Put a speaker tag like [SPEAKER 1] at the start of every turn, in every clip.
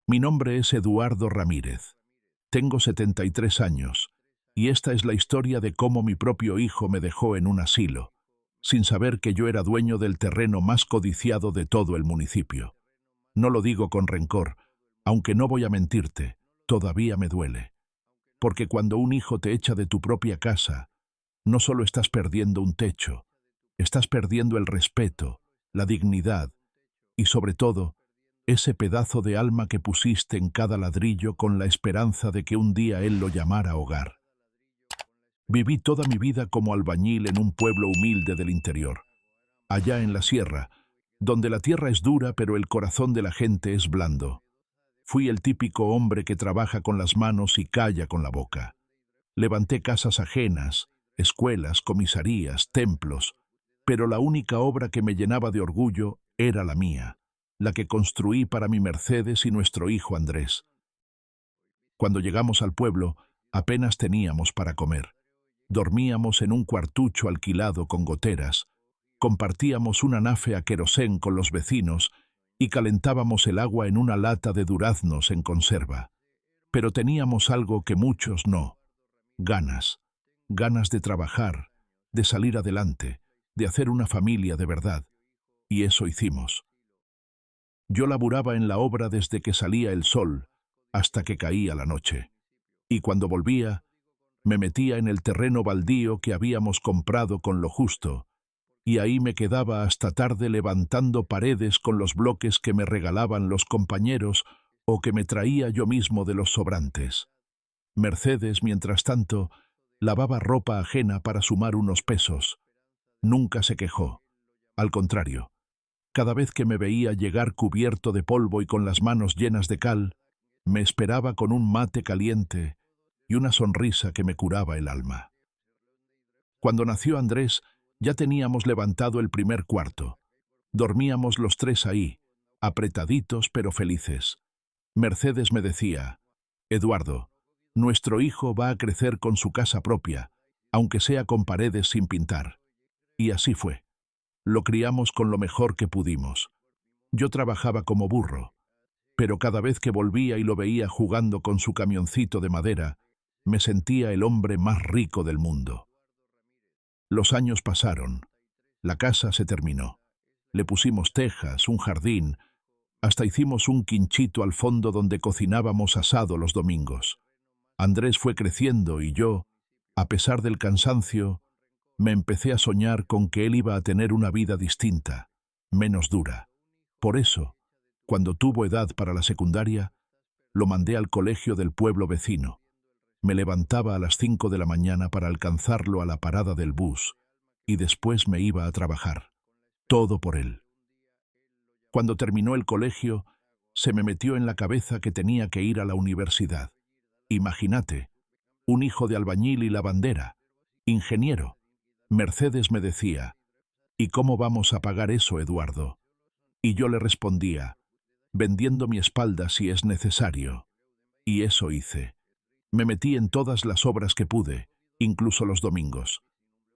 [SPEAKER 1] Mi nombre es Eduardo Ramírez. Tengo 73 años, y esta es la historia de cómo mi propio hijo me dejó en un asilo, sin saber que yo era dueño del terreno más codiciado de todo el municipio. No lo digo con rencor, aunque no voy a mentirte, todavía me duele. Porque cuando un hijo te echa de tu propia casa, no solo estás perdiendo un techo, estás perdiendo el respeto, la dignidad y, sobre todo, ese pedazo de alma que pusiste en cada ladrillo con la esperanza de que un día él lo llamara hogar. Viví toda mi vida como albañil en un pueblo humilde del interior, allá en la sierra, donde la tierra es dura pero el corazón de la gente es blando. Fui el típico hombre que trabaja con las manos y calla con la boca. Levanté casas ajenas, escuelas, comisarías, templos, pero la única obra que me llenaba de orgullo era la mía, la que construí para mi Mercedes y nuestro hijo Andrés. Cuando llegamos al pueblo, apenas teníamos para comer. Dormíamos en un cuartucho alquilado con goteras, compartíamos una nafe a querosén con los vecinos y calentábamos el agua en una lata de duraznos en conserva. Pero teníamos algo que muchos no: ganas. Ganas de trabajar, de salir adelante, de hacer una familia de verdad. Y eso hicimos. Yo laburaba en la obra desde que salía el sol hasta que caía la noche. Y cuando volvía, me metía en el terreno baldío que habíamos comprado con lo justo, y ahí me quedaba hasta tarde levantando paredes con los bloques que me regalaban los compañeros o que me traía yo mismo de los sobrantes. Mercedes, mientras tanto, lavaba ropa ajena para sumar unos pesos. Nunca se quejó. Al contrario, cada vez que me veía llegar cubierto de polvo y con las manos llenas de cal, me esperaba con un mate caliente y una sonrisa que me curaba el alma. Cuando nació Andrés, ya teníamos levantado el primer cuarto. Dormíamos los tres ahí, apretaditos pero felices. Mercedes me decía: «Eduardo, nuestro hijo va a crecer con su casa propia, aunque sea con paredes sin pintar». Y así fue. Lo criamos con lo mejor que pudimos. Yo trabajaba como burro, pero cada vez que volvía y lo veía jugando con su camioncito de madera, me sentía el hombre más rico del mundo. Los años pasaron. La casa se terminó. Le pusimos tejas, un jardín, hasta hicimos un quinchito al fondo donde cocinábamos asado los domingos. Andrés fue creciendo y yo, a pesar del cansancio, me empecé a soñar con que él iba a tener una vida distinta, menos dura. Por eso, cuando tuvo edad para la secundaria, lo mandé al colegio del pueblo vecino. Me levantaba a las 5 de la mañana para alcanzarlo a la parada del bus y después me iba a trabajar. Todo por él. Cuando terminó el colegio, se me metió en la cabeza que tenía que ir a la universidad. Imagínate, un hijo de albañil y lavandera, ingeniero. Mercedes me decía: «¿Y cómo vamos a pagar eso, Eduardo?». Y yo le respondía: «Vendiendo mi espalda si es necesario». Y eso hice. Me metí en todas las obras que pude, incluso los domingos.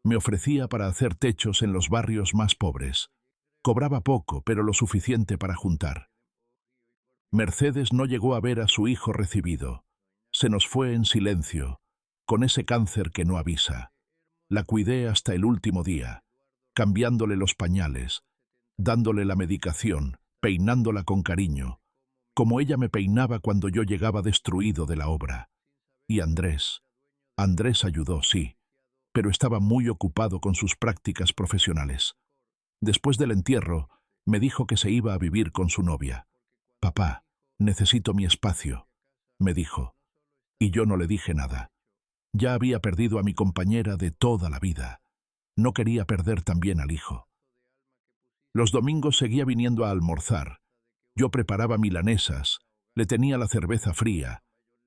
[SPEAKER 1] Me ofrecía para hacer techos en los barrios más pobres. Cobraba poco, pero lo suficiente para juntar. Mercedes no llegó a ver a su hijo recibido. Se nos fue en silencio, con ese cáncer que no avisa. La cuidé hasta el último día, cambiándole los pañales, dándole la medicación, peinándola con cariño, como ella me peinaba cuando yo llegaba destruido de la obra. Y Andrés ayudó, sí, pero estaba muy ocupado con sus prácticas profesionales. Después del entierro, me dijo que se iba a vivir con su novia. «Papá, necesito mi espacio», me dijo, y yo no le dije nada. Ya había perdido a mi compañera de toda la vida. No quería perder también al hijo. Los domingos seguía viniendo a almorzar. Yo preparaba milanesas, le tenía la cerveza fría,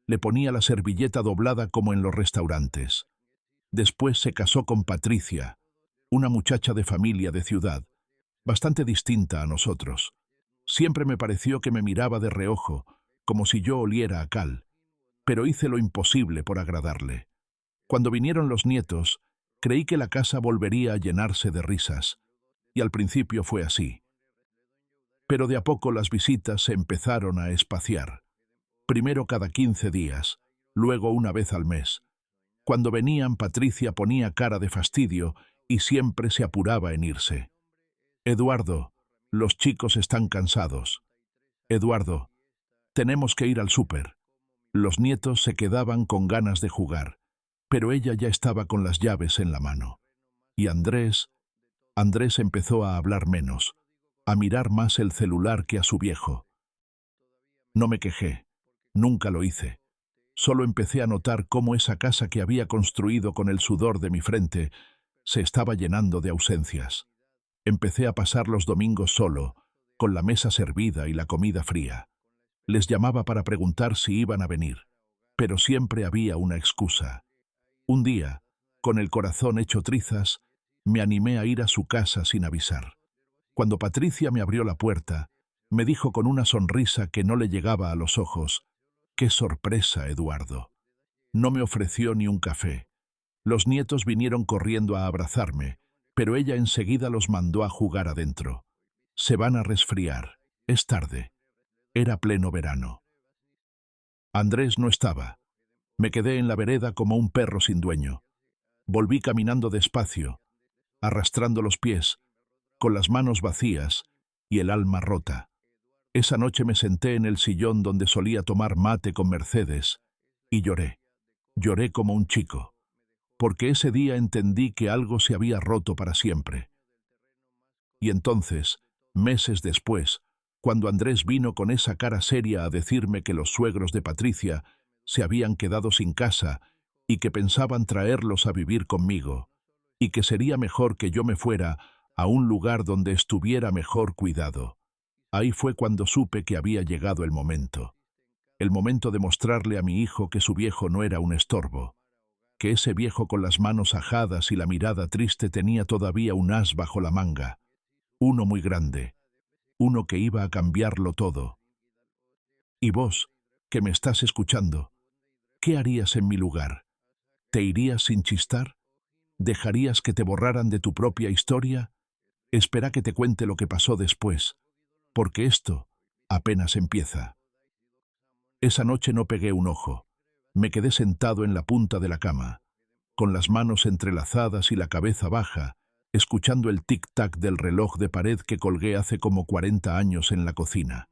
[SPEAKER 1] le ponía la servilleta doblada como en los restaurantes. Después se casó con Patricia, una muchacha de familia de ciudad, bastante distinta a nosotros. Siempre me pareció que me miraba de reojo, como si yo oliera a cal, pero hice lo imposible por agradarle. Cuando vinieron los nietos, creí que la casa volvería a llenarse de risas, y al principio fue así. Pero de a poco las visitas se empezaron a espaciar. Primero cada 15 días, luego una vez al mes. Cuando venían, Patricia ponía cara de fastidio y siempre se apuraba en irse. Eduardo, los chicos están cansados. Eduardo, tenemos que ir al súper. Los nietos se quedaban con ganas de jugar, pero ella ya estaba con las llaves en la mano. Y Andrés empezó a hablar menos, a mirar más el celular que a su viejo. No me quejé, nunca lo hice. Solo empecé a notar cómo esa casa que había construido con el sudor de mi frente se estaba llenando de ausencias. Empecé a pasar los domingos solo, con la mesa servida y la comida fría. Les llamaba para preguntar si iban a venir, pero siempre había una excusa. Un día, con el corazón hecho trizas, me animé a ir a su casa sin avisar. Cuando Patricia me abrió la puerta, me dijo con una sonrisa que no le llegaba a los ojos: «¡Qué sorpresa, Eduardo!». No me ofreció ni un café. Los nietos vinieron corriendo a abrazarme, pero ella enseguida los mandó a jugar adentro. «Se van a resfriar. Es tarde». Era pleno verano. Andrés no estaba. Me quedé en la vereda como un perro sin dueño. Volví caminando despacio, arrastrando los pies, con las manos vacías y el alma rota. Esa noche me senté en el sillón donde solía tomar mate con Mercedes y lloré. Lloré como un chico, porque ese día entendí que algo se había roto para siempre. Y entonces, meses después, cuando Andrés vino con esa cara seria a decirme que los suegros de Patricia se habían quedado sin casa y que pensaban traerlos a vivir conmigo, y que sería mejor que yo me fuera a un lugar donde estuviera mejor cuidado. Ahí fue cuando supe que había llegado el momento de mostrarle a mi hijo que su viejo no era un estorbo, que ese viejo con las manos ajadas y la mirada triste tenía todavía un as bajo la manga, uno muy grande, uno que iba a cambiarlo todo. Y vos, que me estás escuchando, ¿qué harías en mi lugar? ¿Te irías sin chistar? ¿Dejarías que te borraran de tu propia historia? Espera que te cuente lo que pasó después, porque esto apenas empieza. Esa noche no pegué un ojo. Me quedé sentado en la punta de la cama, con las manos entrelazadas y la cabeza baja, escuchando el tic-tac del reloj de pared que colgué hace como 40 años en la cocina.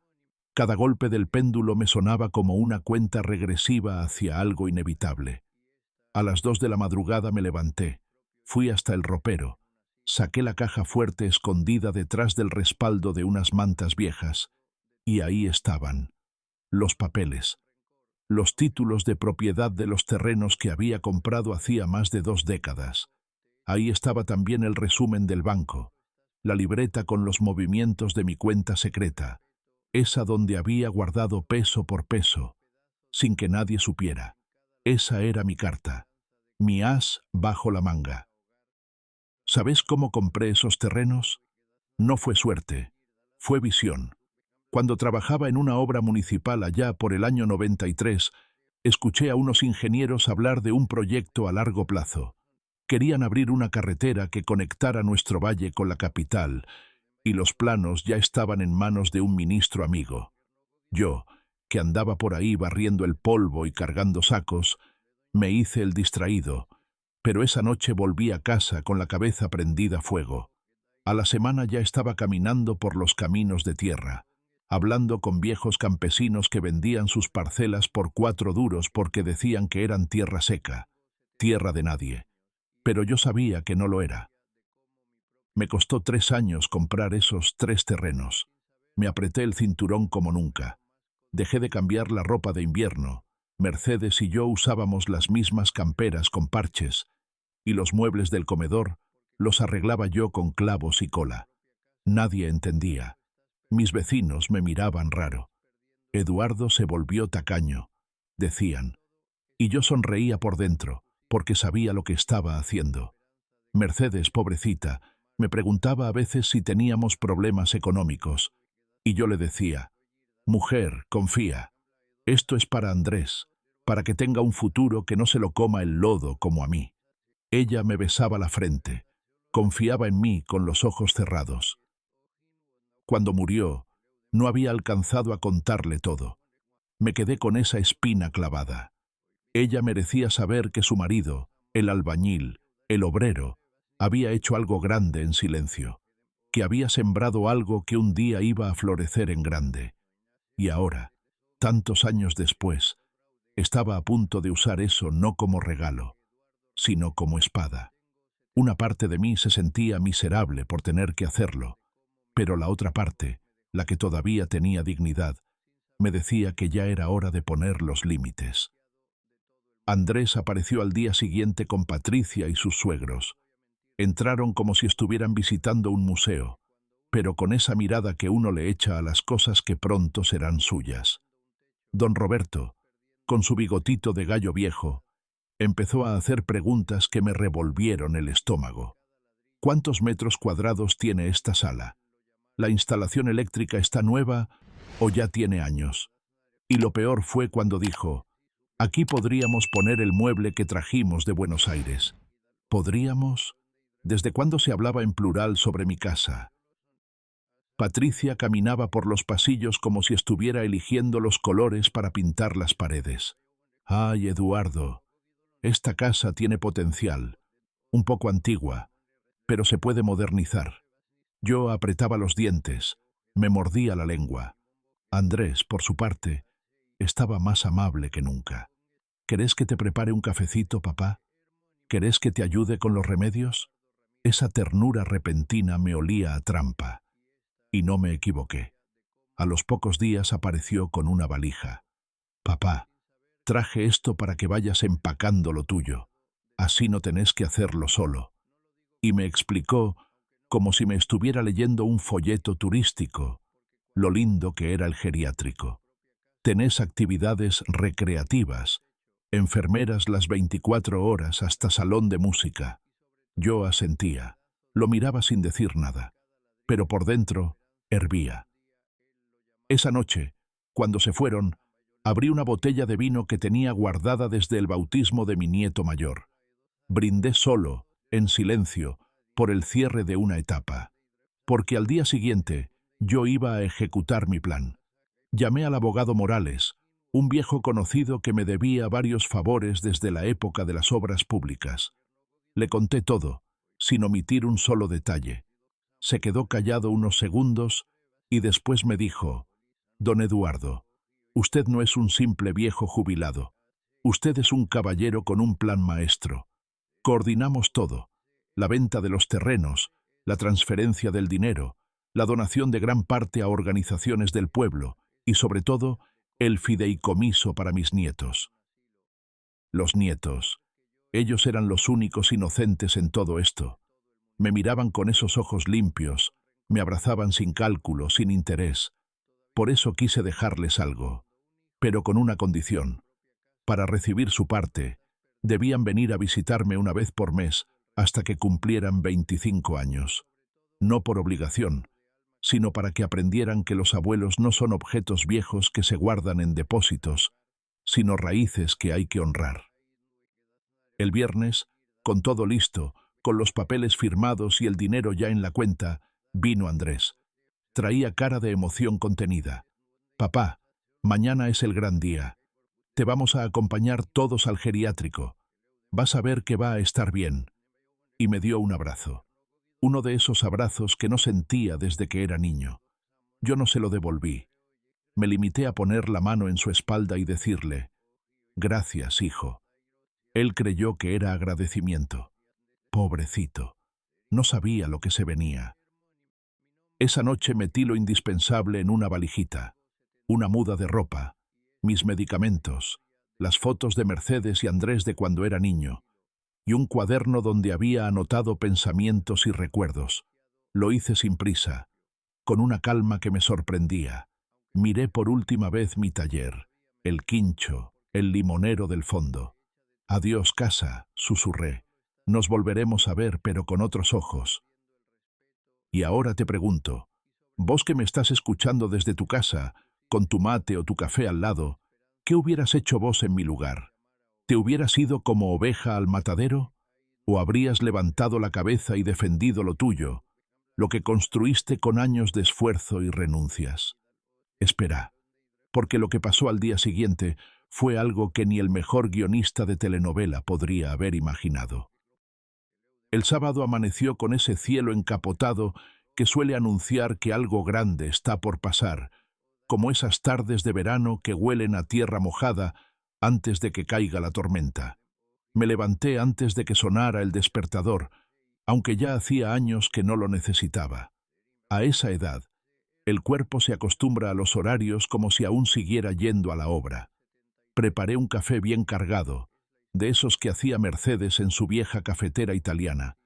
[SPEAKER 1] Cada golpe del péndulo me sonaba como una cuenta regresiva hacia algo inevitable. A las 2 de la madrugada me levanté, fui hasta el ropero, saqué la caja fuerte escondida detrás del respaldo de unas mantas viejas, y ahí estaban, los papeles, los títulos de propiedad de los terrenos que había comprado hacía más de 2 décadas. Ahí estaba también el resumen del banco, la libreta con los movimientos de mi cuenta secreta, esa donde había guardado peso por peso, sin que nadie supiera. Esa era mi carta, mi as bajo la manga. ¿Sabes cómo compré esos terrenos? No fue suerte, fue visión. Cuando trabajaba en una obra municipal allá por el año 93, escuché a unos ingenieros hablar de un proyecto a largo plazo. Querían abrir una carretera que conectara nuestro valle con la capital, y los planos ya estaban en manos de un ministro amigo. Yo, que andaba por ahí barriendo el polvo y cargando sacos, me hice el distraído, pero esa noche volví a casa con la cabeza prendida a fuego. A la semana ya estaba caminando por los caminos de tierra, hablando con viejos campesinos que vendían sus parcelas por 4 duros porque decían que eran tierra seca, tierra de nadie. Pero yo sabía que no lo era. Me costó 3 años comprar esos 3 terrenos. Me apreté el cinturón como nunca. Dejé de cambiar la ropa de invierno. Mercedes y yo usábamos las mismas camperas con parches, y los muebles del comedor los arreglaba yo con clavos y cola. Nadie entendía. Mis vecinos me miraban raro. Eduardo se volvió tacaño, decían, y yo sonreía por dentro, porque sabía lo que estaba haciendo. Mercedes, pobrecita, me preguntaba a veces si teníamos problemas económicos, y yo le decía: «Mujer, confía. Esto es para Andrés, para que tenga un futuro que no se lo coma el lodo como a mí». Ella me besaba la frente, confiaba en mí con los ojos cerrados. Cuando murió, no había alcanzado a contarle todo. Me quedé con esa espina clavada. Ella merecía saber que su marido, el albañil, el obrero, había hecho algo grande en silencio, que había sembrado algo que un día iba a florecer en grande. Y ahora, tantos años después, estaba a punto de usar eso no como regalo, sino como espada. Una parte de mí se sentía miserable por tener que hacerlo, pero la otra parte, la que todavía tenía dignidad, me decía que ya era hora de poner los límites. Andrés apareció al día siguiente con Patricia y sus suegros. Entraron como si estuvieran visitando un museo, pero con esa mirada que uno le echa a las cosas que pronto serán suyas. Don Roberto, con su bigotito de gallo viejo, empezó a hacer preguntas que me revolvieron el estómago. ¿Cuántos metros cuadrados tiene esta sala? ¿La instalación eléctrica está nueva o ya tiene años? Y lo peor fue cuando dijo, aquí podríamos poner el mueble que trajimos de Buenos Aires. ¿Podríamos? ¿Desde cuándo se hablaba en plural sobre mi casa? Patricia caminaba por los pasillos como si estuviera eligiendo los colores para pintar las paredes. ¡Ay, Eduardo! Esta casa tiene potencial, un poco antigua, pero se puede modernizar. Yo apretaba los dientes, me mordía la lengua. Andrés, por su parte, estaba más amable que nunca. ¿Querés que te prepare un cafecito, papá? ¿Querés que te ayude con los remedios? Esa ternura repentina me olía a trampa. Y no me equivoqué. A los pocos días apareció con una valija. Papá, traje esto para que vayas empacando lo tuyo. Así no tenés que hacerlo solo. Y me explicó, como si me estuviera leyendo un folleto turístico, lo lindo que era el geriátrico. Tenés actividades recreativas, enfermeras las 24 horas hasta salón de música. Yo asentía, lo miraba sin decir nada, pero por dentro hervía. Esa noche, cuando se fueron, abrí una botella de vino que tenía guardada desde el bautismo de mi nieto mayor. Brindé solo, en silencio, por el cierre de una etapa, porque al día siguiente yo iba a ejecutar mi plan. Llamé al abogado Morales, un viejo conocido que me debía varios favores desde la época de las obras públicas. Le conté todo, sin omitir un solo detalle. Se quedó callado unos segundos y después me dijo, «Don Eduardo, usted no es un simple viejo jubilado. Usted es un caballero con un plan maestro. Coordinamos todo, la venta de los terrenos, la transferencia del dinero, la donación de gran parte a organizaciones del pueblo y, sobre todo, el fideicomiso para mis nietos». Los nietos, ellos eran los únicos inocentes en todo esto. Me miraban con esos ojos limpios, me abrazaban sin cálculo, sin interés. Por eso quise dejarles algo, pero con una condición. Para recibir su parte, debían venir a visitarme una vez por mes hasta que cumplieran 25 años. No por obligación, sino para que aprendieran que los abuelos no son objetos viejos que se guardan en depósitos, sino raíces que hay que honrar. El viernes, con todo listo, con los papeles firmados y el dinero ya en la cuenta, vino Andrés. Traía cara de emoción contenida. «Papá, mañana es el gran día. Te vamos a acompañar todos al geriátrico. Vas a ver que va a estar bien». Y me dio un abrazo. Uno de esos abrazos que no sentía desde que era niño. Yo no se lo devolví. Me limité a poner la mano en su espalda y decirle, «Gracias, hijo». Él creyó que era agradecimiento. Pobrecito, no sabía lo que se venía. Esa noche metí lo indispensable en una valijita, una muda de ropa, mis medicamentos, las fotos de Mercedes y Andrés de cuando era niño, y un cuaderno donde había anotado pensamientos y recuerdos. Lo hice sin prisa, con una calma que me sorprendía. Miré por última vez mi taller, el quincho, el limonero del fondo. «Adiós, casa», susurré. «Nos volveremos a ver, pero con otros ojos». Y ahora te pregunto, vos que me estás escuchando desde tu casa, con tu mate o tu café al lado, ¿qué hubieras hecho vos en mi lugar? ¿Te hubieras ido como oveja al matadero? ¿O habrías levantado la cabeza y defendido lo tuyo, lo que construiste con años de esfuerzo y renuncias? Espera, porque lo que pasó al día siguiente fue algo que ni el mejor guionista de telenovela podría haber imaginado. El sábado amaneció con ese cielo encapotado que suele anunciar que algo grande está por pasar, como esas tardes de verano que huelen a tierra mojada antes de que caiga la tormenta. Me levanté antes de que sonara el despertador, aunque ya hacía años que no lo necesitaba. A esa edad, el cuerpo se acostumbra a los horarios como si aún siguiera yendo a la obra. Preparé un café bien cargado, de esos que hacía Mercedes en su vieja cafetera italiana,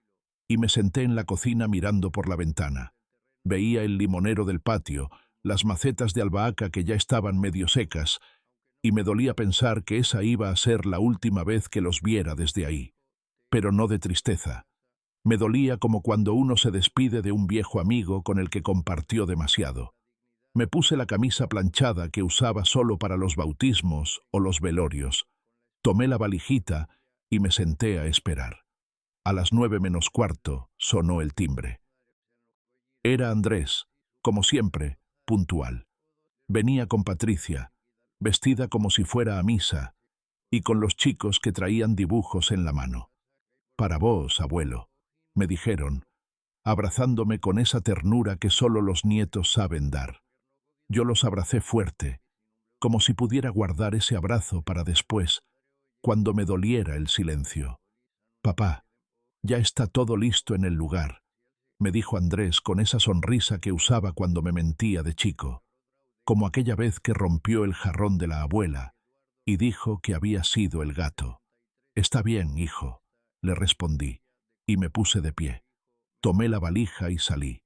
[SPEAKER 1] y me senté en la cocina mirando por la ventana. Veía el limonero del patio, las macetas de albahaca que ya estaban medio secas, y me dolía pensar que esa iba a ser la última vez que los viera desde ahí. Pero no de tristeza. Me dolía como cuando uno se despide de un viejo amigo con el que compartió demasiado. Me puse la camisa planchada que usaba solo para los bautismos o los velorios. Tomé la valijita y me senté a esperar. A las 9 menos cuarto sonó el timbre. Era Andrés, como siempre, puntual. Venía con Patricia, vestida como si fuera a misa, y con los chicos que traían dibujos en la mano. «Para vos, abuelo», me dijeron, abrazándome con esa ternura que solo los nietos saben dar. Yo los abracé fuerte, como si pudiera guardar ese abrazo para después, cuando me doliera el silencio. «Papá, ya está todo listo en el lugar», me dijo Andrés con esa sonrisa que usaba cuando me mentía de chico, como aquella vez que rompió el jarrón de la abuela y dijo que había sido el gato. «Está bien, hijo», le respondí, y me puse de pie. Tomé la valija y salí.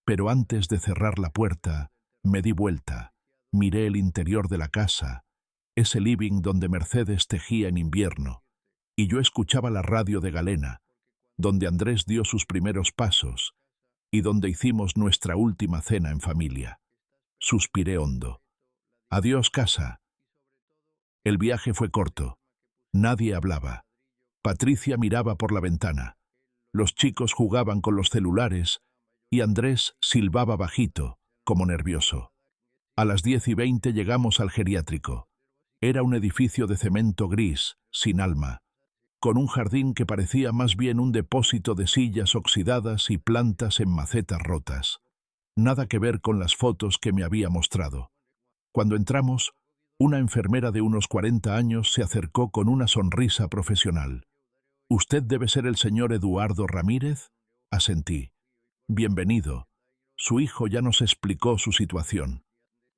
[SPEAKER 1] Pero antes de cerrar la puerta, me di vuelta, miré el interior de la casa, ese living donde Mercedes tejía en invierno, y yo escuchaba la radio de Galena, donde Andrés dio sus primeros pasos y donde hicimos nuestra última cena en familia. Suspiré hondo. «Adiós, casa». El viaje fue corto. Nadie hablaba. Patricia miraba por la ventana. Los chicos jugaban con los celulares y Andrés silbaba bajito, como nervioso. A las 10:20 llegamos al geriátrico. Era un edificio de cemento gris, sin alma, con un jardín que parecía más bien un depósito de sillas oxidadas y plantas en macetas rotas. Nada que ver con las fotos que me había mostrado. Cuando entramos, una enfermera de unos 40 años se acercó con una sonrisa profesional. «¿Usted debe ser el señor Eduardo Ramírez?», asentí. «Bienvenido». Su hijo ya nos explicó su situación.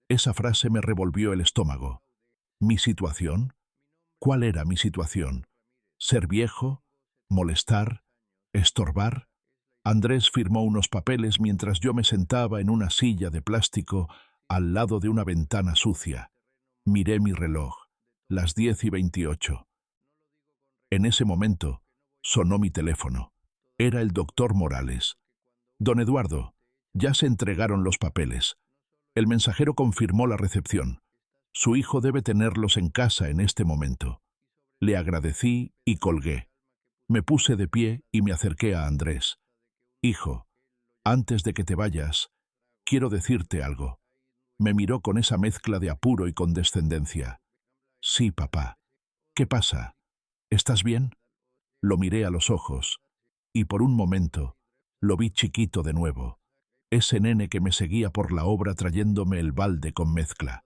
[SPEAKER 1] Esa frase me revolvió el estómago. ¿Mi situación? ¿Cuál era mi situación? ¿Ser viejo? ¿Molestar? ¿Estorbar? Andrés firmó unos papeles mientras yo me sentaba en una silla de plástico al lado de una ventana sucia. Miré mi reloj, las 10:28. En ese momento, sonó mi teléfono. Era el doctor Morales. «Don Eduardo, ya se entregaron los papeles». El mensajero confirmó la recepción. «Su hijo debe tenerlos en casa en este momento». Le agradecí y colgué. Me puse de pie y me acerqué a Andrés. «Hijo, antes de que te vayas, quiero decirte algo». Me miró con esa mezcla de apuro y condescendencia. «Sí, papá». «¿Qué pasa? ¿Estás bien?». Lo miré a los ojos, y por un momento lo vi chiquito de nuevo, ese nene que me seguía por la obra trayéndome el balde con mezcla.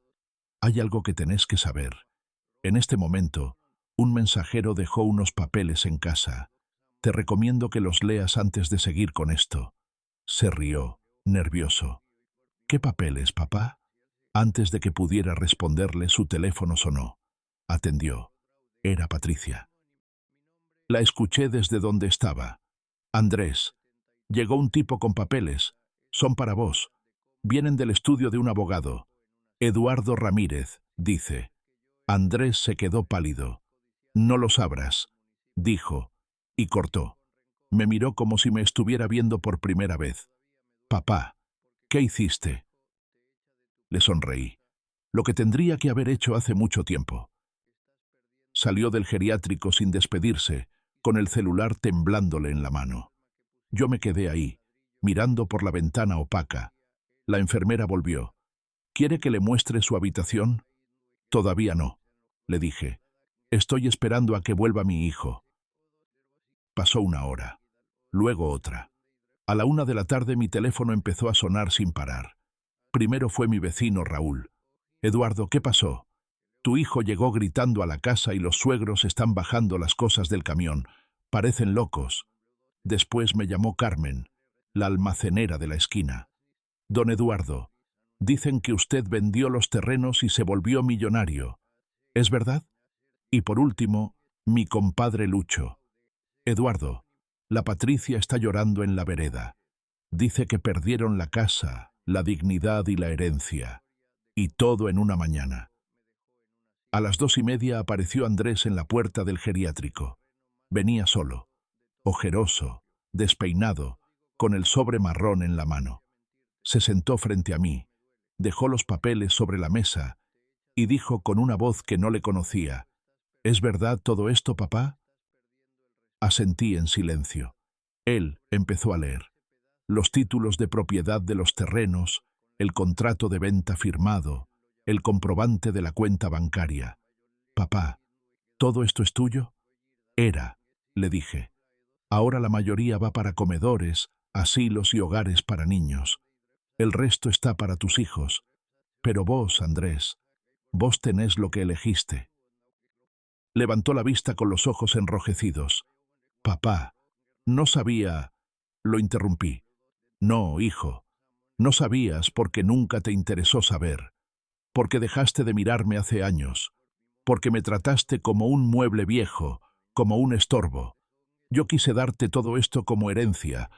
[SPEAKER 1] «Hay algo que tenés que saber. En este momento, un mensajero dejó unos papeles en casa. Te recomiendo que los leas antes de seguir con esto». Se rió, nervioso. «¿Qué papeles, papá?». Antes de que pudiera responderle, su teléfono sonó. Atendió. Era Patricia. La escuché desde donde estaba. «Andrés, llegó un tipo con papeles. Son para vos. Vienen del estudio de un abogado. Eduardo Ramírez», dice. Andrés se quedó pálido. «No los abras», dijo, y cortó. Me miró como si me estuviera viendo por primera vez. «Papá, ¿qué hiciste?». Le sonreí. Lo que tendría que haber hecho hace mucho tiempo. Salió del geriátrico sin despedirse, con el celular temblándole en la mano. Yo me quedé ahí, mirando por la ventana opaca. La enfermera volvió. ¿Quiere que le muestre su habitación? Todavía no, le dije. Estoy esperando a que vuelva mi hijo. Pasó una hora, luego otra. A la 1 de la tarde mi teléfono empezó a sonar sin parar. Primero fue mi vecino Raúl. Eduardo, ¿qué pasó? Tu hijo llegó gritando a la casa y los suegros están bajando las cosas del camión. Parecen locos. Después me llamó Carmen, la almacenera de la esquina. Don Eduardo, dicen que usted vendió los terrenos y se volvió millonario. ¿Es verdad? Y por último, mi compadre Lucho. Eduardo, la Patricia está llorando en la vereda. Dice que perdieron la casa, la dignidad y la herencia. Y todo en una mañana. A las 2:30 apareció Andrés en la puerta del geriátrico. Venía solo, ojeroso, despeinado, con el sobre marrón en la mano. Se sentó frente a mí, dejó los papeles sobre la mesa y dijo con una voz que no le conocía: ¿Es verdad todo esto, papá? Asentí en silencio. Él empezó a leer. Los títulos de propiedad de los terrenos, el contrato de venta firmado, el comprobante de la cuenta bancaria. Papá, ¿todo esto es tuyo? Era, le dije. Ahora la mayoría va para comedores, asilos y hogares para niños. El resto está para tus hijos. Pero vos, Andrés, vos tenés lo que elegiste. Levantó la vista con los ojos enrojecidos. Papá, no sabía... Lo interrumpí. No, hijo, no sabías porque nunca te interesó saber, porque dejaste de mirarme hace años, porque me trataste como un mueble viejo, como un estorbo. Yo quise darte todo esto como herencia,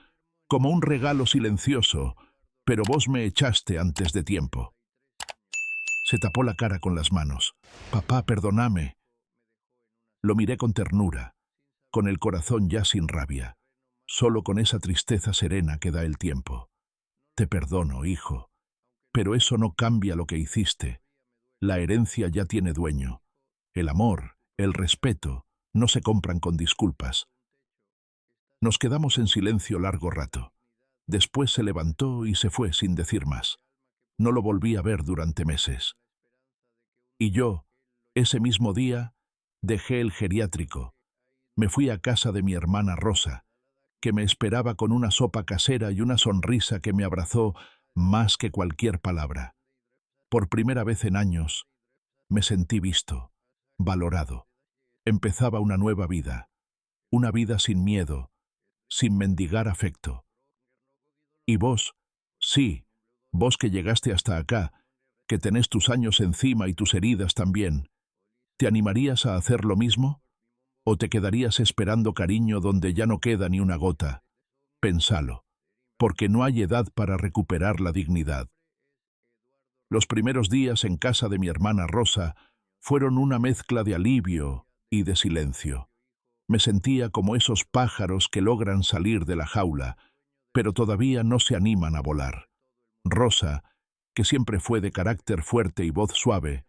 [SPEAKER 1] como un regalo silencioso, pero vos me echaste antes de tiempo. Se tapó la cara con las manos. Papá, perdóname. Lo miré con ternura, con el corazón ya sin rabia, solo con esa tristeza serena que da el tiempo. Te perdono, hijo, pero eso no cambia lo que hiciste. La herencia ya tiene dueño. El amor, el respeto, no se compran con disculpas. Nos quedamos en silencio largo rato. Después se levantó y se fue sin decir más. No lo volví a ver durante meses. Y yo, ese mismo día, dejé el geriátrico. Me fui a casa de mi hermana Rosa, que me esperaba con una sopa casera y una sonrisa que me abrazó más que cualquier palabra. Por primera vez en años, me sentí visto, valorado. Empezaba una nueva vida, una vida sin miedo, sin mendigar afecto. Y vos, sí, vos que llegaste hasta acá, que tenés tus años encima y tus heridas también, ¿te animarías a hacer lo mismo? ¿O te quedarías esperando cariño donde ya no queda ni una gota? Pensalo, porque no hay edad para recuperar la dignidad. Los primeros días en casa de mi hermana Rosa fueron una mezcla de alivio y de silencio. Me sentía como esos pájaros que logran salir de la jaula, pero todavía no se animan a volar. Rosa, que siempre fue de carácter fuerte y voz suave,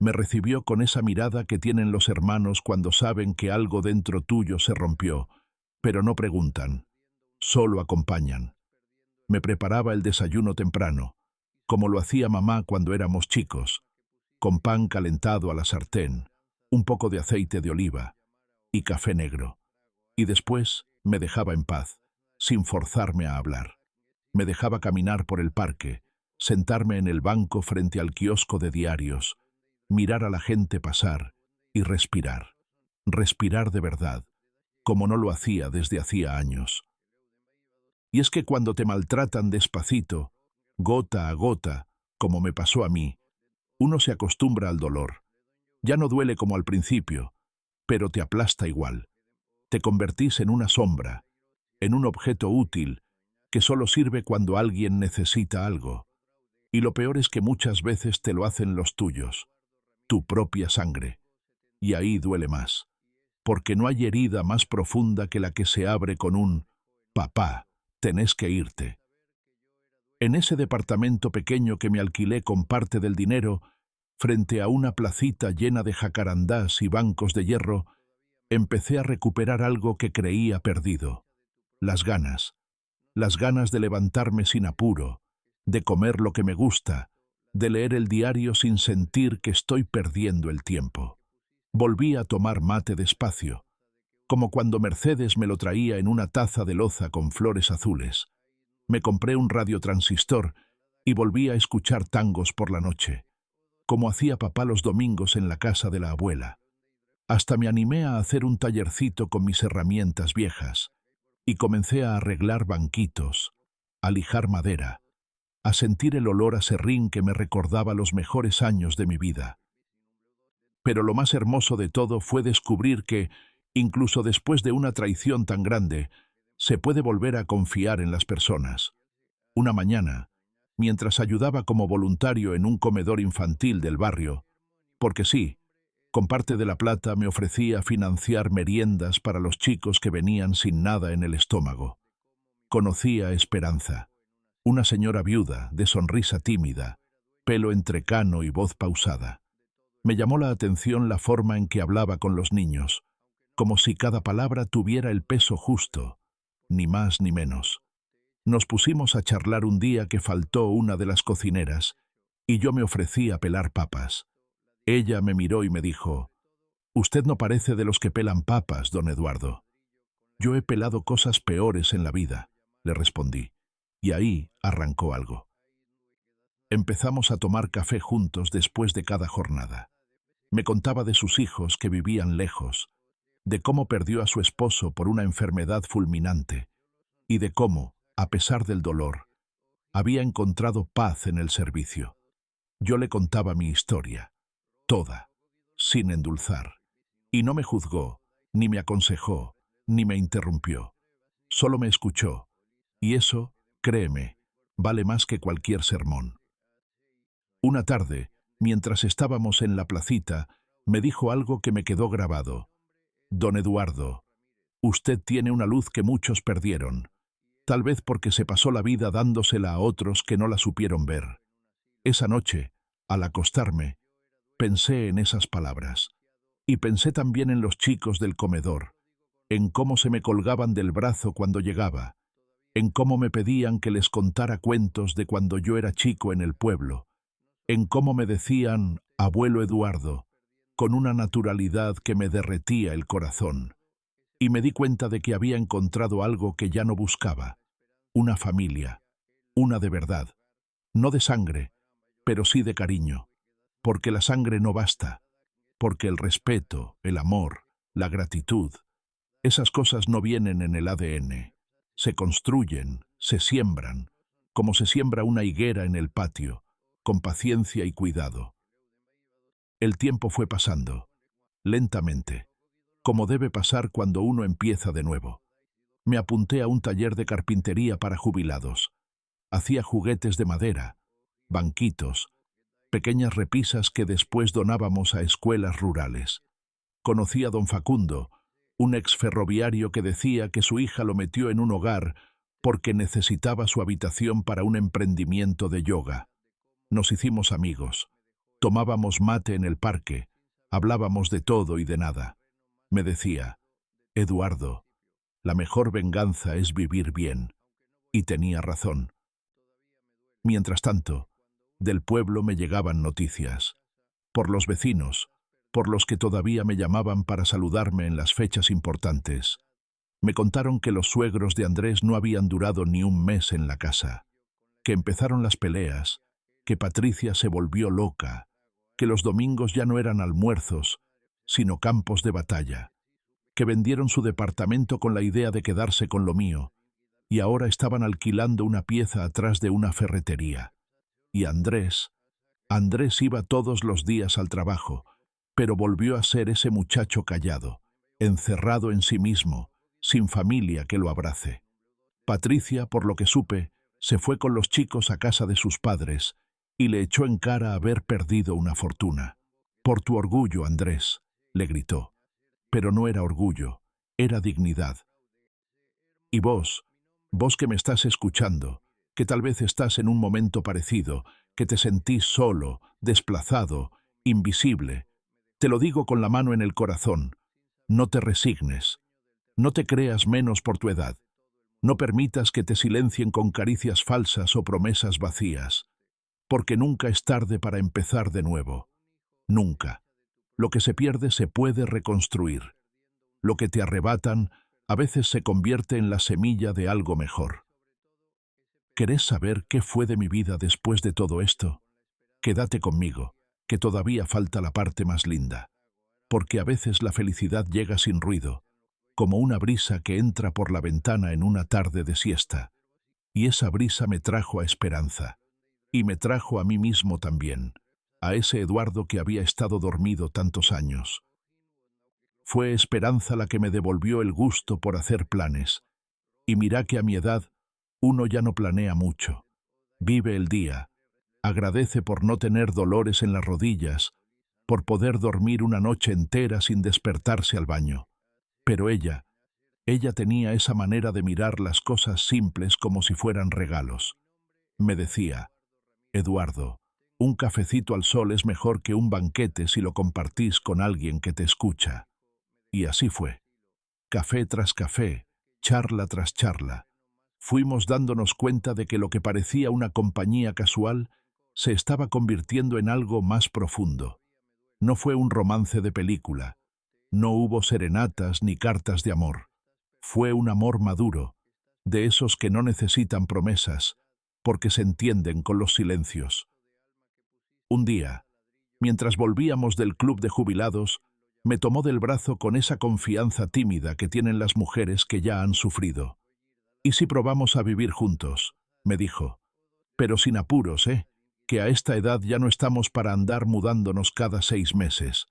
[SPEAKER 1] me recibió con esa mirada que tienen los hermanos cuando saben que algo dentro tuyo se rompió, pero no preguntan, solo acompañan. Me preparaba el desayuno temprano, como lo hacía mamá cuando éramos chicos, con pan calentado a la sartén, un poco de aceite de oliva y café negro. Y después me dejaba en paz, sin forzarme a hablar. Me dejaba caminar por el parque, sentarme en el banco frente al kiosco de diarios, mirar a la gente pasar y respirar. Respirar de verdad, como no lo hacía desde hacía años. Y es que cuando te maltratan despacito, gota a gota, como me pasó a mí, uno se acostumbra al dolor. Ya no duele como al principio, pero te aplasta igual. Te convertís en una sombra, en un objeto útil que solo sirve cuando alguien necesita algo. Y lo peor es que muchas veces te lo hacen los tuyos, tu propia sangre. Y ahí duele más, porque no hay herida más profunda que la que se abre con un «papá, tenés que irte». En ese departamento pequeño que me alquilé con parte del dinero, frente a una placita llena de jacarandás y bancos de hierro, empecé a recuperar algo que creía perdido. Las ganas de levantarme sin apuro, de comer lo que me gusta, de leer el diario sin sentir que estoy perdiendo el tiempo. Volví a tomar mate despacio, como cuando Mercedes me lo traía en una taza de loza con flores azules. Me compré un radiotransistor y volví a escuchar tangos por la noche, como hacía papá los domingos en la casa de la abuela. Hasta me animé a hacer un tallercito con mis herramientas viejas y comencé a arreglar banquitos, a lijar madera, a sentir el olor a serrín que me recordaba los mejores años de mi vida. Pero lo más hermoso de todo fue descubrir que, incluso después de una traición tan grande, se puede volver a confiar en las personas. Una mañana, mientras ayudaba como voluntario en un comedor infantil del barrio, porque sí, con parte de la plata me ofrecía financiar meriendas para los chicos que venían sin nada en el estómago. Conocí a Esperanza, una señora viuda, de sonrisa tímida, pelo entrecano y voz pausada. Me llamó la atención la forma en que hablaba con los niños, como si cada palabra tuviera el peso justo, ni más ni menos. Nos pusimos a charlar un día que faltó una de las cocineras, y yo me ofrecí a pelar papas. Ella me miró y me dijo: «Usted no parece de los que pelan papas, don Eduardo». «Yo he pelado cosas peores en la vida», le respondí, y ahí arrancó algo. Empezamos a tomar café juntos después de cada jornada. Me contaba de sus hijos que vivían lejos, de cómo perdió a su esposo por una enfermedad fulminante, y de cómo, a pesar del dolor, había encontrado paz en el servicio. Yo le contaba mi historia, toda, sin endulzar, y no me juzgó, ni me aconsejó, ni me interrumpió. Solo me escuchó, y eso, créeme, vale más que cualquier sermón. Una tarde, mientras estábamos en la placita, me dijo algo que me quedó grabado. «Don Eduardo, usted tiene una luz que muchos perdieron, tal vez porque se pasó la vida dándosela a otros que no la supieron ver». Esa noche, al acostarme, pensé en esas palabras, y pensé también en los chicos del comedor, en cómo se me colgaban del brazo cuando llegaba, en cómo me pedían que les contara cuentos de cuando yo era chico en el pueblo, en cómo me decían «Abuelo Eduardo», con una naturalidad que me derretía el corazón, y me di cuenta de que había encontrado algo que ya no buscaba, una familia, una de verdad, no de sangre, pero sí de cariño, porque la sangre no basta, porque el respeto, el amor, la gratitud, esas cosas no vienen en el ADN, se construyen, se siembran, como se siembra una higuera en el patio, con paciencia y cuidado. El tiempo fue pasando, lentamente, como debe pasar cuando uno empieza de nuevo. Me apunté a un taller de carpintería para jubilados. Hacía juguetes de madera, banquitos, pequeñas repisas que después donábamos a escuelas rurales. Conocí a don Facundo, un exferroviario que decía que su hija lo metió en un hogar porque necesitaba su habitación para un emprendimiento de yoga. Nos hicimos amigos. Tomábamos mate en el parque, hablábamos de todo y de nada. Me decía: «Eduardo, la mejor venganza es vivir bien». Y tenía razón. Mientras tanto, del pueblo me llegaban noticias. Por los vecinos, por los que todavía me llamaban para saludarme en las fechas importantes. Me contaron que los suegros de Andrés no habían durado ni un mes en la casa, que empezaron las peleas, que Patricia se volvió loca, que los domingos ya no eran almuerzos, sino campos de batalla, que vendieron su departamento con la idea de quedarse con lo mío, y ahora estaban alquilando una pieza atrás de una ferretería. Y Andrés iba todos los días al trabajo, pero volvió a ser ese muchacho callado, encerrado en sí mismo, sin familia que lo abrace. Patricia, por lo que supe, se fue con los chicos a casa de sus padres, y le echó en cara haber perdido una fortuna. «Por tu orgullo, Andrés», le gritó. Pero no era orgullo, era dignidad. Y vos que me estás escuchando, que tal vez estás en un momento parecido, que te sentís solo, desplazado, invisible, te lo digo con la mano en el corazón, no te resignes, no te creas menos por tu edad, no permitas que te silencien con caricias falsas o promesas vacías. porque nunca es tarde para empezar de nuevo. Nunca. Lo que se pierde se puede reconstruir. Lo que te arrebatan a veces se convierte en la semilla de algo mejor. ¿Querés saber qué fue de mi vida después de todo esto? Quédate conmigo, que todavía falta la parte más linda. Porque a veces la felicidad llega sin ruido, como una brisa que entra por la ventana en una tarde de siesta. Y esa brisa me trajo a Esperanza. Y me trajo a mí mismo también, a ese Eduardo que había estado dormido tantos años. Fue Esperanza la que me devolvió el gusto por hacer planes. Y mira que a mi edad uno ya no planea mucho. Vive el día. Agradece por no tener dolores en las rodillas, por poder dormir una noche entera sin despertarse al baño. Pero ella tenía esa manera de mirar las cosas simples como si fueran regalos. Me decía: Eduardo, un cafecito al sol es mejor que un banquete si lo compartís con alguien que te escucha. Y así fue. Café tras café, charla tras charla. Fuimos dándonos cuenta de que lo que parecía una compañía casual se estaba convirtiendo en algo más profundo. No fue un romance de película. No hubo serenatas ni cartas de amor. Fue un amor maduro, de esos que no necesitan promesas, porque se entienden con los silencios. Un día, mientras volvíamos del club de jubilados, me tomó del brazo con esa confianza tímida que tienen las mujeres que ya han sufrido. «¿Y si probamos a vivir juntos?», me dijo. «Pero sin apuros, que a esta edad ya no estamos para andar mudándonos cada 6 meses».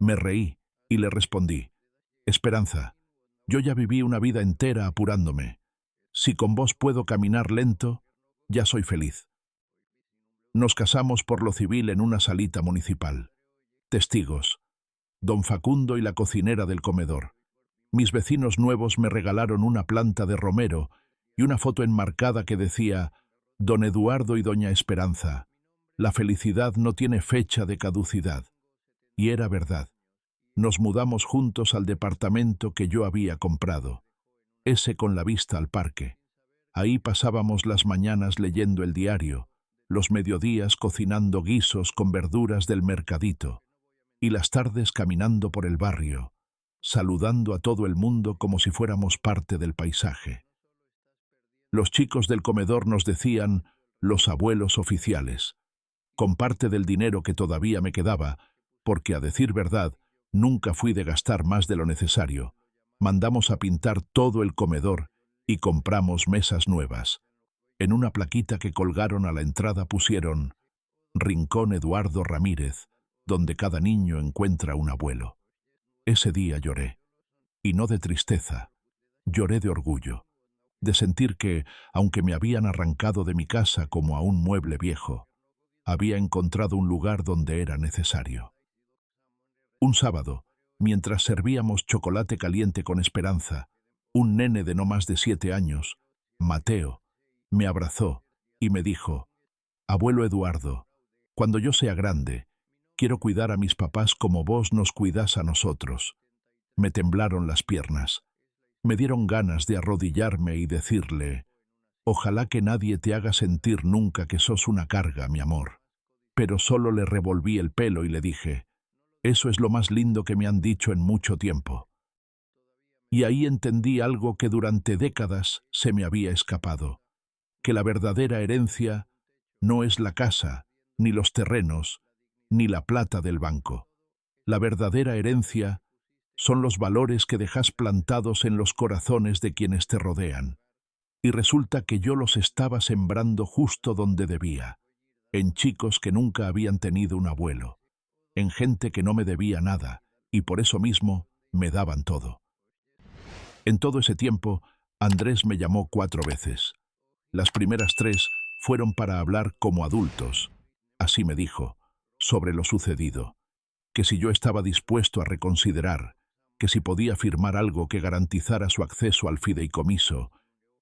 [SPEAKER 1] Me reí y le respondí: «Esperanza, yo ya viví una vida entera apurándome. Si con vos puedo caminar lento, ya soy feliz». Nos casamos por lo civil en una salita municipal. Testigos: don Facundo y la cocinera del comedor. Mis vecinos nuevos me regalaron una planta de romero y una foto enmarcada que decía: don Eduardo y doña Esperanza, la felicidad no tiene fecha de caducidad. Y era verdad. Nos mudamos juntos al departamento que yo había comprado, ese con la vista al parque. Ahí pasábamos las mañanas leyendo el diario, los mediodías cocinando guisos con verduras del mercadito, y las tardes caminando por el barrio, saludando a todo el mundo como si fuéramos parte del paisaje. Los chicos del comedor nos decían los abuelos oficiales, con parte del dinero que todavía me quedaba, porque a decir verdad, nunca fui de gastar más de lo necesario. Mandamos a pintar todo el comedor y compramos mesas nuevas. En una plaquita que colgaron a la entrada pusieron: Rincón Eduardo Ramírez, donde cada niño encuentra un abuelo. Ese día lloré, y no de tristeza, lloré de orgullo, de sentir que, aunque me habían arrancado de mi casa como a un mueble viejo, había encontrado un lugar donde era necesario. Un sábado, mientras servíamos chocolate caliente con Esperanza, un nene de no más de 7 años, Mateo, me abrazó y me dijo: «Abuelo Eduardo, cuando yo sea grande, quiero cuidar a mis papás como vos nos cuidás a nosotros». Me temblaron las piernas. Me dieron ganas de arrodillarme y decirle: «Ojalá que nadie te haga sentir nunca que sos una carga, mi amor». Pero solo le revolví el pelo y le dije: «Eso es lo más lindo que me han dicho en mucho tiempo». Y ahí entendí algo que durante décadas se me había escapado, que la verdadera herencia no es la casa, ni los terrenos, ni la plata del banco. La verdadera herencia son los valores que dejas plantados en los corazones de quienes te rodean. Y resulta que yo los estaba sembrando justo donde debía, en chicos que nunca habían tenido un abuelo, en gente que no me debía nada, y por eso mismo me daban todo. En todo ese tiempo, Andrés me llamó 4 veces. Las primeras 3 fueron para hablar como adultos. Así me dijo, sobre lo sucedido, que si yo estaba dispuesto a reconsiderar, que si podía firmar algo que garantizara su acceso al fideicomiso,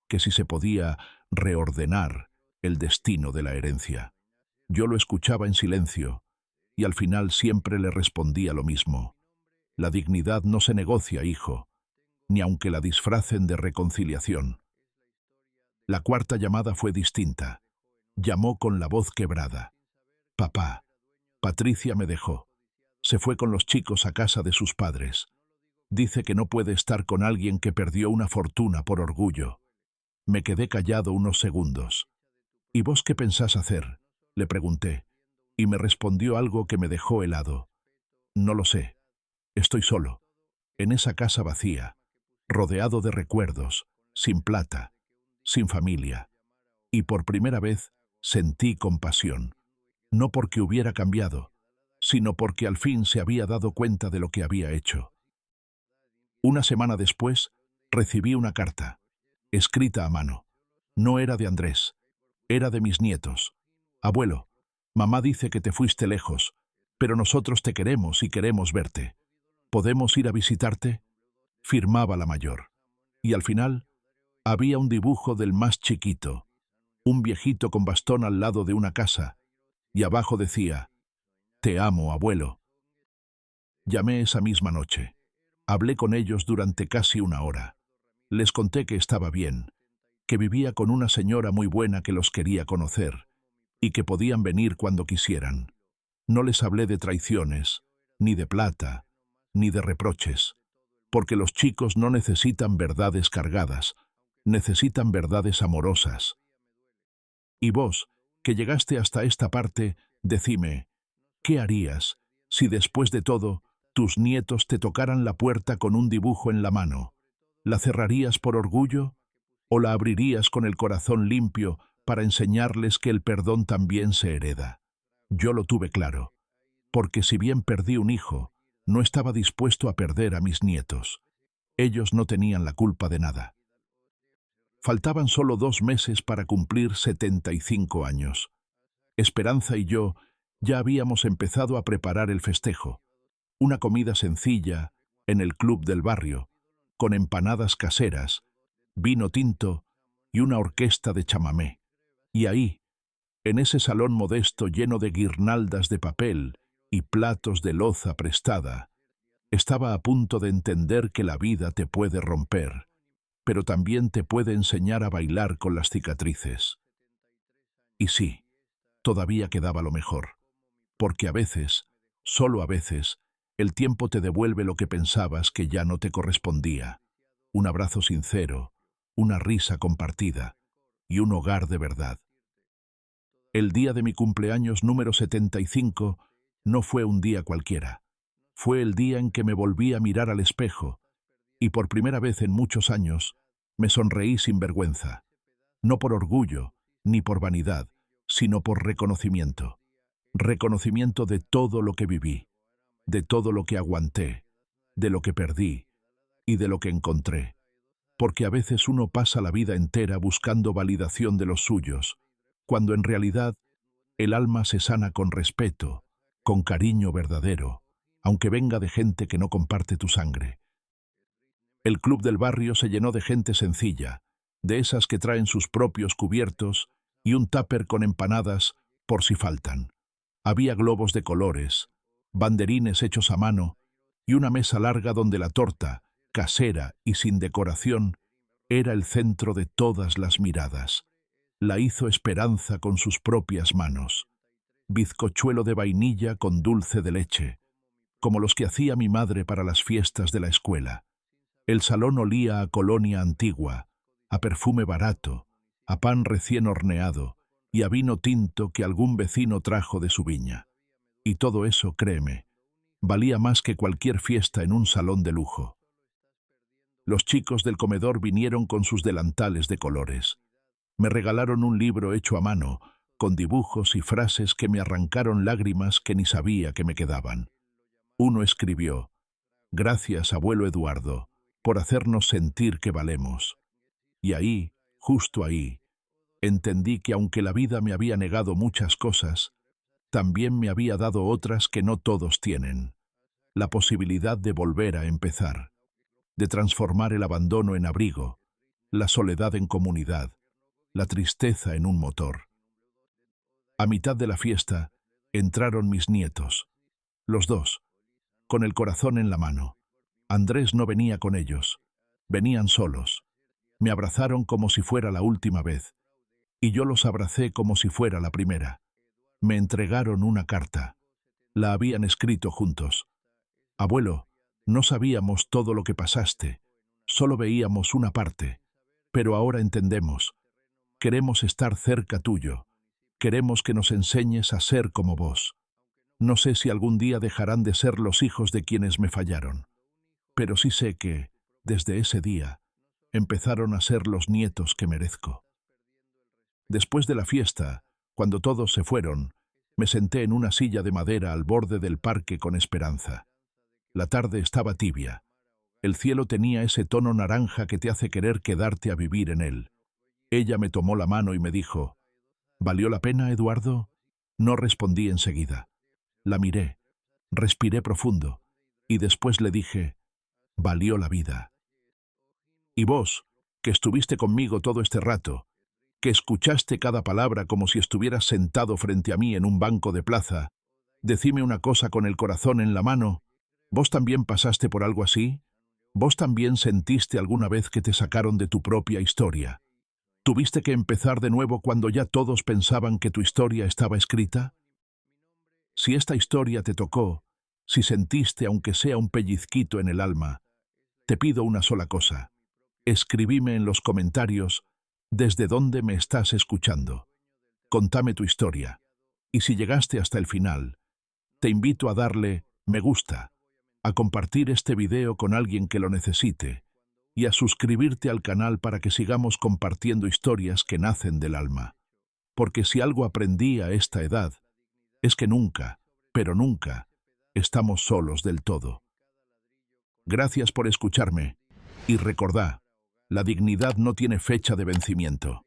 [SPEAKER 1] que si se podía reordenar el destino de la herencia. Yo lo escuchaba en silencio, y al final siempre le respondía lo mismo: «La dignidad no se negocia, hijo, ni aunque la disfracen de reconciliación». La 4ª llamada fue distinta. Llamó con la voz quebrada. Papá, Patricia me dejó. Se fue con los chicos a casa de sus padres. Dice que no puede estar con alguien que perdió una fortuna por orgullo. Me quedé callado unos segundos. ¿Y vos qué pensás hacer?, le pregunté, y me respondió algo que me dejó helado. No lo sé. Estoy solo, en esa casa vacía, rodeado de recuerdos, sin plata, sin familia. Y por primera vez sentí compasión, no porque hubiera cambiado, sino porque al fin se había dado cuenta de lo que había hecho. Una semana después, recibí una carta, escrita a mano. No era de Andrés, era de mis nietos. Abuelo, mamá dice que te fuiste lejos, pero nosotros te queremos y queremos verte. ¿Podemos ir a visitarte? Firmaba la mayor. Y al final, había un dibujo del más chiquito, un viejito con bastón al lado de una casa, y abajo decía: «Te amo, abuelo». Llamé esa misma noche. Hablé con ellos durante casi una hora. Les conté que estaba bien, que vivía con una señora muy buena que los quería conocer, y que podían venir cuando quisieran. No les hablé de traiciones, ni de plata, ni de reproches, porque los chicos no necesitan verdades cargadas, necesitan verdades amorosas. Y vos, que llegaste hasta esta parte, decime, ¿qué harías si después de todo tus nietos te tocaran la puerta con un dibujo en la mano? ¿La cerrarías por orgullo o la abrirías con el corazón limpio para enseñarles que el perdón también se hereda? Yo lo tuve claro, porque si bien perdí un hijo, no estaba dispuesto a perder a mis nietos. Ellos no tenían la culpa de nada. Faltaban solo 2 meses para cumplir 75 años. Esperanza y yo ya habíamos empezado a preparar el festejo. Una comida sencilla, en el club del barrio, con empanadas caseras, vino tinto y una orquesta de chamamé. Y ahí, en ese salón modesto lleno de guirnaldas de papel y platos de loza prestada, estaba a punto de entender que la vida te puede romper, pero también te puede enseñar a bailar con las cicatrices. Y sí, todavía quedaba lo mejor, porque a veces, solo a veces, el tiempo te devuelve lo que pensabas que ya no te correspondía. Un abrazo sincero, una risa compartida y un hogar de verdad. El día de mi cumpleaños número 75 no fue un día cualquiera. Fue el día en que me volví a mirar al espejo y por primera vez en muchos años me sonreí sin vergüenza. No por orgullo ni por vanidad, sino por reconocimiento. Reconocimiento de todo lo que viví, de todo lo que aguanté, de lo que perdí y de lo que encontré. Porque a veces uno pasa la vida entera buscando validación de los suyos, cuando en realidad el alma se sana con respeto, con cariño verdadero, aunque venga de gente que no comparte tu sangre. El club del barrio se llenó de gente sencilla, de esas que traen sus propios cubiertos y un tupper con empanadas por si faltan. Había globos de colores, banderines hechos a mano y una mesa larga donde la torta, casera y sin decoración, era el centro de todas las miradas. La hizo Esperanza con sus propias manos. Bizcochuelo de vainilla con dulce de leche, como los que hacía mi madre para las fiestas de la escuela. El salón olía a colonia antigua, a perfume barato, a pan recién horneado y a vino tinto que algún vecino trajo de su viña. Y todo eso, créeme, valía más que cualquier fiesta en un salón de lujo. Los chicos del comedor vinieron con sus delantales de colores. Me regalaron un libro hecho a mano, con dibujos y frases que me arrancaron lágrimas que ni sabía que me quedaban. Uno escribió: «Gracias, abuelo Eduardo, por hacernos sentir que valemos». Y ahí, justo ahí, entendí que aunque la vida me había negado muchas cosas, también me había dado otras que no todos tienen. La posibilidad de volver a empezar, de transformar el abandono en abrigo, la soledad en comunidad, la tristeza en un motor. A mitad de la fiesta, entraron mis nietos, los dos, con el corazón en la mano. Andrés no venía con ellos, venían solos. Me abrazaron como si fuera la última vez, y yo los abracé como si fuera la primera. Me entregaron una carta. La habían escrito juntos. Abuelo, no sabíamos todo lo que pasaste. Solo veíamos una parte. Pero ahora entendemos. Queremos estar cerca tuyo. Queremos que nos enseñes a ser como vos. No sé si algún día dejarán de ser los hijos de quienes me fallaron. Pero sí sé que, desde ese día, empezaron a ser los nietos que merezco. Después de la fiesta, cuando todos se fueron, me senté en una silla de madera al borde del parque con Esperanza. La tarde estaba tibia. El cielo tenía ese tono naranja que te hace querer quedarte a vivir en él. Ella me tomó la mano y me dijo, ¿valió la pena, Eduardo? No respondí enseguida. La miré, respiré profundo, y después le dije, valió la vida. Y vos, que estuviste conmigo todo este rato, que escuchaste cada palabra como si estuvieras sentado frente a mí en un banco de plaza, decime una cosa con el corazón en la mano, ¿vos también pasaste por algo así? ¿Vos también sentiste alguna vez que te sacaron de tu propia historia? ¿Tuviste que empezar de nuevo cuando ya todos pensaban que tu historia estaba escrita? Si esta historia te tocó, si sentiste aunque sea un pellizquito en el alma, te pido una sola cosa. Escribime en los comentarios desde dónde me estás escuchando. Contame tu historia. Y si llegaste hasta el final, te invito a darle me gusta, a compartir este video con alguien que lo necesite y a suscribirte al canal para que sigamos compartiendo historias que nacen del alma. Porque si algo aprendí a esta edad, es que nunca, pero nunca, estamos solos del todo. Gracias por escucharme y recordá, la dignidad no tiene fecha de vencimiento.